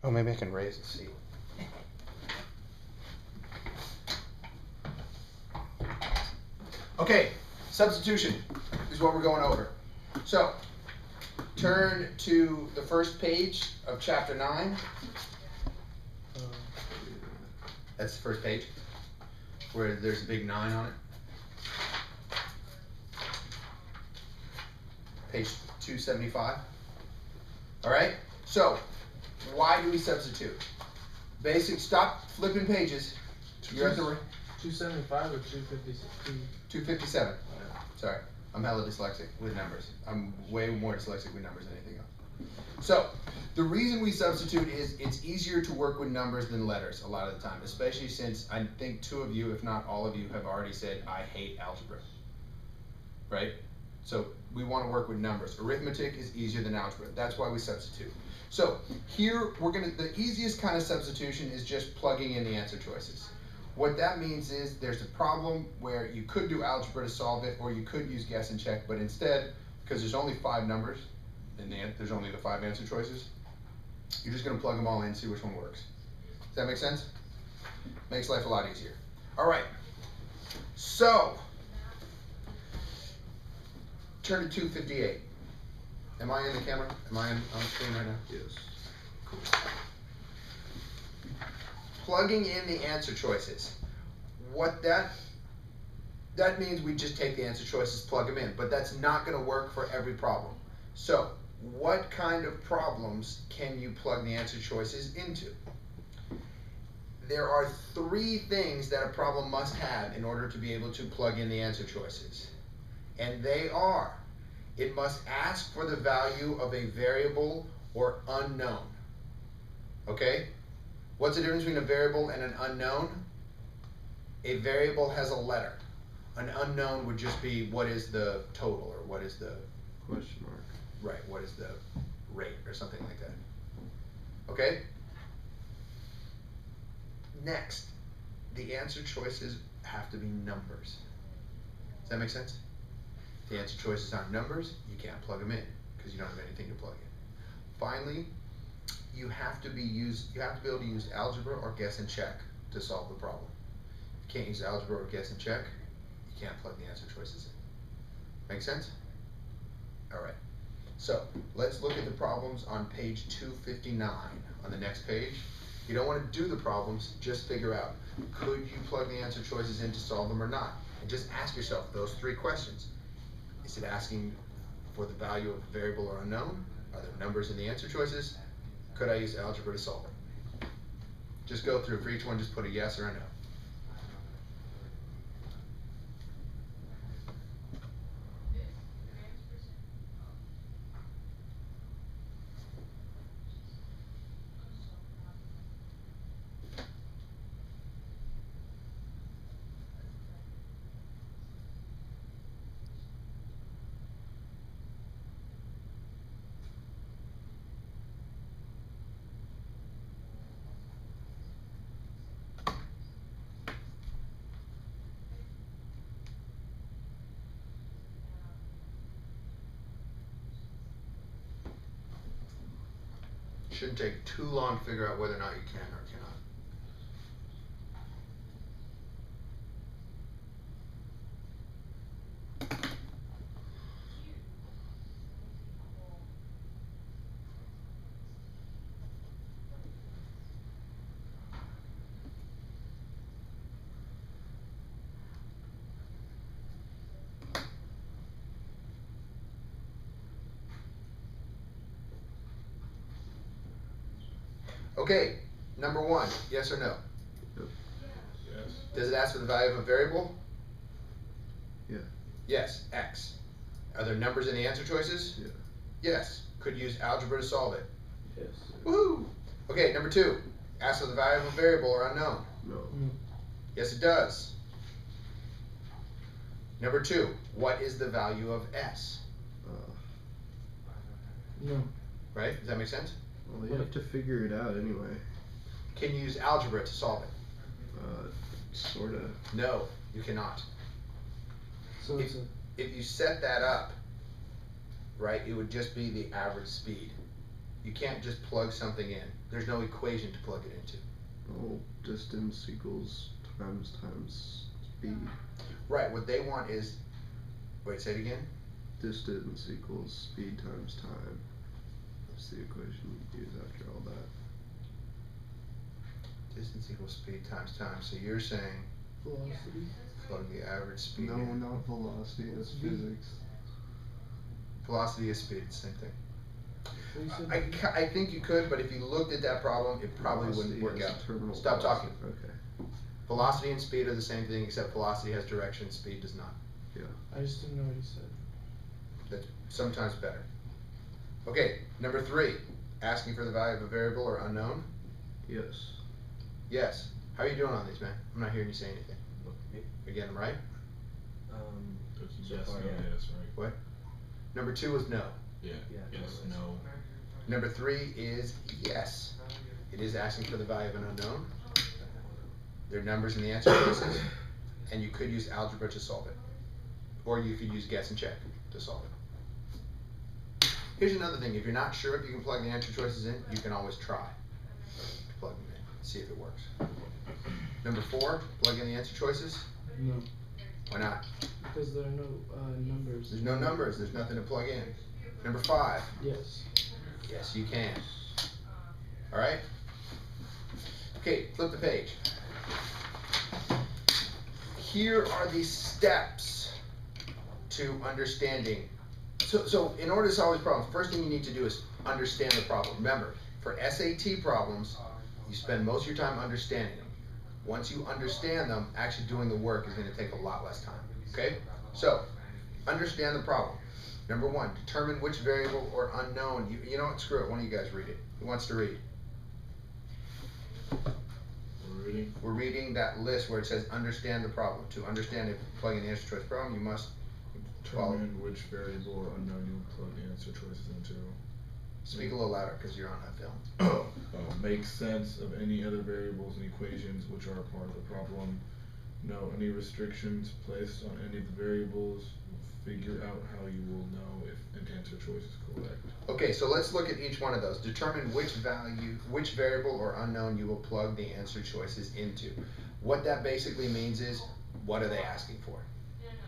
Oh, maybe I can raise the seat. Okay, substitution is what we're going over. So, turn to the first page of chapter 9. That's the first page, where there's a big 9 on it. Page 275. All right, so why do we substitute? Basic, stop flipping pages. You're at the 275 or 256? 257. Sorry, I'm hella dyslexic with numbers. I'm way more dyslexic with numbers than anything else. So, the reason we substitute is it's easier to work with numbers than letters a lot of the time, especially since I think 2 of you, if not all of you, have already said, I hate algebra. Right? So, we want to work with numbers. Arithmetic is easier than algebra. That's why we substitute. So, here, the easiest kind of substitution is just plugging in the answer choices. What that means is there's a problem where you could do algebra to solve it, or you could use guess and check, but instead, because there's only 5 numbers, and there's only the 5 answer choices, you're just going to plug them all in and see which one works. Does that make sense? Makes life a lot easier. All right. So, turn to 258. Am I in the camera? Am I on screen right now? Yes. Cool. Plugging in the answer choices. What that means, we just take the answer choices, plug them in, but that's not going to work for every problem. So, what kind of problems can you plug the answer choices into? There are 3 things that a problem must have in order to be able to plug in the answer choices. And they are, it must ask for the value of a variable or unknown. Okay? What's the difference between a variable and an unknown? A variable has a letter. An unknown would just be what is the total, or what is the question mark. Right, what is the rate or something like that. Okay? Next, the answer choices have to be numbers. Does that make sense? If the answer choices aren't numbers, you can't plug them in because you don't have anything to plug in. Finally, you have to be able to use algebra or guess and check to solve the problem. If you can't use algebra or guess and check, you can't plug the answer choices in. Make sense? All right. So let's look at the problems on page 259 on the next page. You don't want to do the problems, just figure out, could you plug the answer choices in to solve them or not? And just ask yourself those 3 questions. Is it asking for the value of a variable or unknown? Are there numbers in the answer choices? Could I use algebra to solve it? Just go through for each one, just put a yes or a no. Shouldn't take too long to figure out whether or not you can or cannot. Okay, number 1, yes or no? Yep. Yes. Does it ask for the value of a variable? Yeah. Yes, x. Are there numbers in the answer choices? Yeah. Yes. Could use algebra to solve it. Yes. Woohoo! Okay, number 2, ask for the value of a variable or unknown. No. Yes, it does. Number 2, what is the value of s? No. Right? Does that make sense? Well, you have to figure it out anyway. Can you use algebra to solve it? Sorta. No, you cannot. So if you set that up, right, it would just be the average speed. You can't just plug something in. There's no equation to plug it into. Oh, distance equals times speed. Right, what they want is, wait, say it again? Distance equals speed times time. That's the equation you use after all that. Distance equals speed times time. So you're saying Velocity. plug the average speed No, in. not velocity, that's physics. Velocity is speed, same thing. So you said I think you could, but if you looked at that problem, it probably wouldn't work Velocity out. has terminal Stop velocity. talking. Okay. Velocity and speed are the same thing, except velocity has direction, speed does not. Yeah. I just didn't know what you said. That's sometimes better. Okay, number 3, asking for the value of a variable or unknown. Yes. Yes. How are you doing on these, man? I'm not hearing you say anything. You getting them right? Yes, no, yeah. yes, right. What? Number 2 is no. Yeah, Yeah, yes, no, no. Number 3 is yes. It is asking for the value of an unknown. There are numbers in the answer choices, and you could use algebra to solve it. Or you could use guess and check to solve it. Here's another thing. If you're not sure if you can plug the answer choices in, you can always try to plug them in, see if it works. Number 4, plug in the answer choices. No, Why not? because there are no numbers. There's no numbers. There's nothing to plug in. Number 5, Yes. yes, you can. All right? Okay, flip the page. Here are the steps to understanding. So in order to solve these problems, first thing you need to do is understand the problem. Remember, for SAT problems, you spend most of your time understanding them. Once you understand them, actually doing the work is going to take a lot less time. Okay? So, understand the problem. Number 1, determine which variable or unknown. You know what? Screw it. One of you guys read it. Who wants to read? We're reading. We're reading that list where it says understand the problem. To understand if plugging the answer choice problem, you must follow. Determine which variable or unknown you will plug the answer choices into. Speak a little louder because you're on that film. Make sense of any other variables and equations which are a part of the problem. Know any restrictions placed on any of the variables. Figure out how you will know if an answer choice is correct. Okay, so let's look at each one of those. Determine which variable or unknown you will plug the answer choices into. What that basically means is, what are they asking for?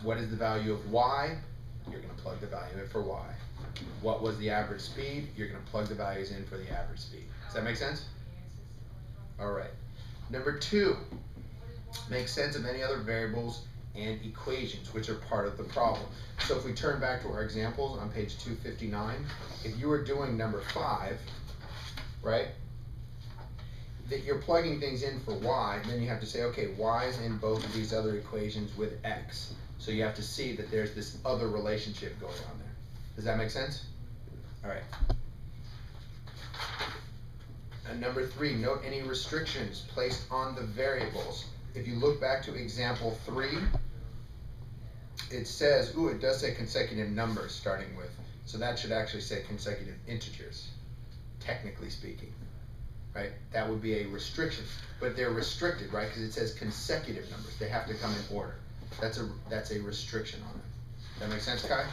What is the value of y? You're going to plug the value in for y. What was the average speed? You're going to plug the values in for the average speed. Does that make sense? All right. Number 2, make sense of any other variables and equations which are part of the problem. So if we turn back to our examples on page 259, if you were doing number 5, right, that you're plugging things in for y, and then you have to say, okay, y is in both of these other equations with x. So you have to see that there's this other relationship going on there. Does that make sense? All right. And number 3, note any restrictions placed on the variables. If you look back to example 3, it says, it does say consecutive numbers starting with, so that should actually say consecutive integers, technically speaking, right? That would be a restriction, but they're restricted, right? Because it says consecutive numbers. They have to come in order. That's a restriction on it. That make sense, Kai?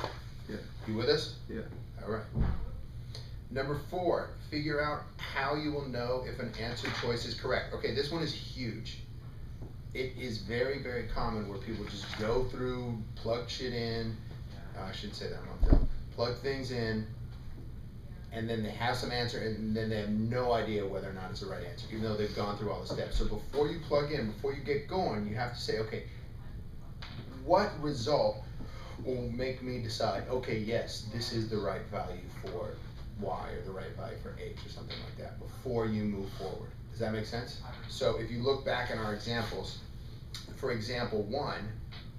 Yeah. You with us? Yeah. All right. Number 4, figure out how you will know if an answer choice is correct. Okay, this one is huge. It is very, very common where people just go through, plug shit in. I shouldn't say that on film. Plug things in, and then they have some answer, and then they have no idea whether or not it's the right answer, even though they've gone through all the steps. So before you plug in, before you get going, you have to say, okay, what result will make me decide, okay, yes, this is the right value for y or the right value for h or something like that before you move forward. Does that make sense? So if you look back in our examples, for example 1,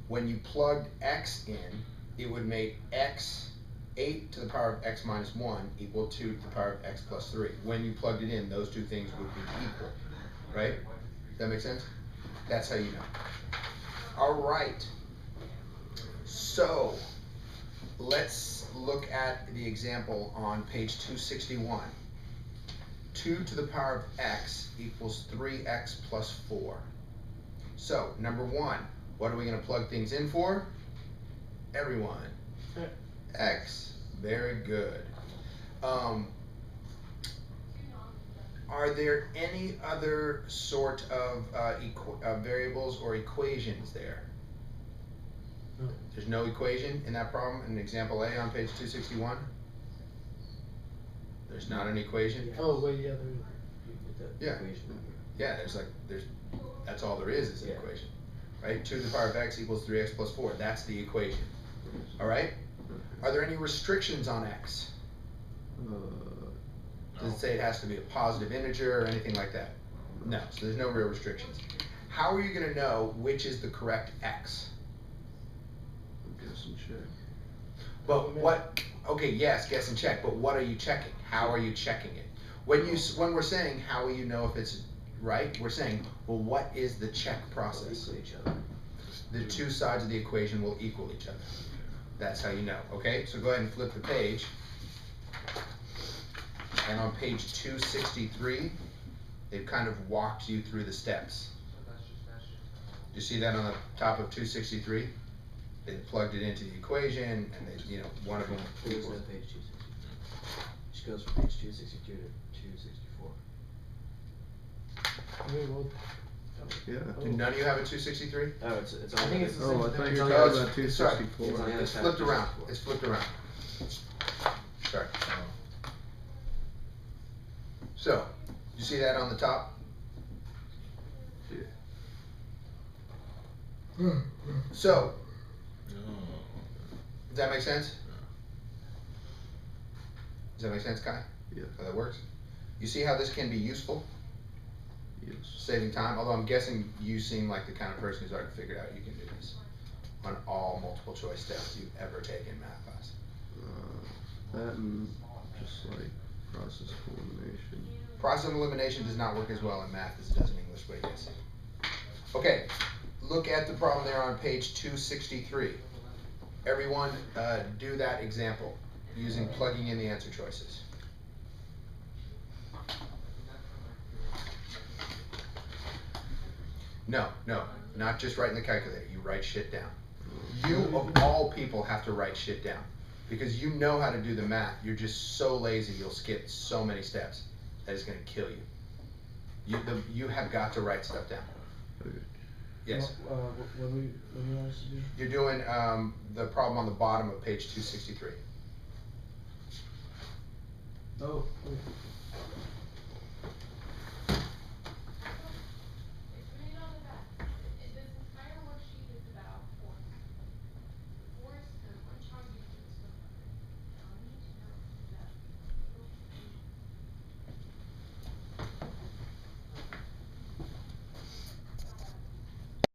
when you plugged x in, it would make x 8 to the power of x minus 1 equal 2 to the power of x plus 3. When you plugged it in, those two things would be equal, right? Does that make sense? That's how you know. All right. So let's look at the example on page 261. 2 to the power of x equals 3x plus 4. So, number 1, what are we going to plug things in for? Everyone. X. Very good. Are there any other sort of variables or equations there? No. There's no equation in that problem in example A on page 261? There's not an equation? Oh, wait, yeah, there You get that Yeah. equation in here. Yeah, that's all there is an Yeah. equation. Right? 2 to the power of x equals 3x plus 4. That's the equation. Alright? Are there any restrictions on x? Does it say it has to be a positive integer or anything like that? No, so there's no real restrictions. How are you going to know which is the correct x? Guess and check. But what, okay, yes, guess and check, but what are you checking? How are you checking it? When we're saying how will you know if it's right, we're saying, well, what is the check process? Equal each other. The two sides of the equation will equal each other. That's how you know, okay? So go ahead and flip the page. And on page 263, they've kind of walked you through the steps. Do you see that on the top of 263? They plugged it into the equation, and they, one of them Where's equals. that page 263? Which goes from page 262 to 264. Okay, well, Yeah. Do none of you have a 263? Oh, it's I on think the- it's the Oh, same I thought thing. you were No, talking it's- about it's sorry. 264. It's on the other It's side flipped of around. 264. It's flipped around. Sorry. So, you see that on the top? So, does that make sense? Does that make sense, Kai? Yeah. How that works? You see how this can be useful? Yes. Saving time, although I'm guessing you seem like the kind of person who's already figured out you can do this on all multiple choice tests you've ever taken in math class. That and just like process of elimination. Process of elimination does not work as well in math as it does in English, but yes. Okay, look at the problem there on page 263. Everyone do that example using plugging in the answer choices. No, not just write in the calculator. You write shit down. You, of all people, have to write shit down. Because you know how to do the math. You're just so lazy, you'll skip so many steps. That is going to kill you. You have got to write stuff down. Okay. Yes. What do you want us to do? You're doing the problem on the bottom of page 263. Oh, okay.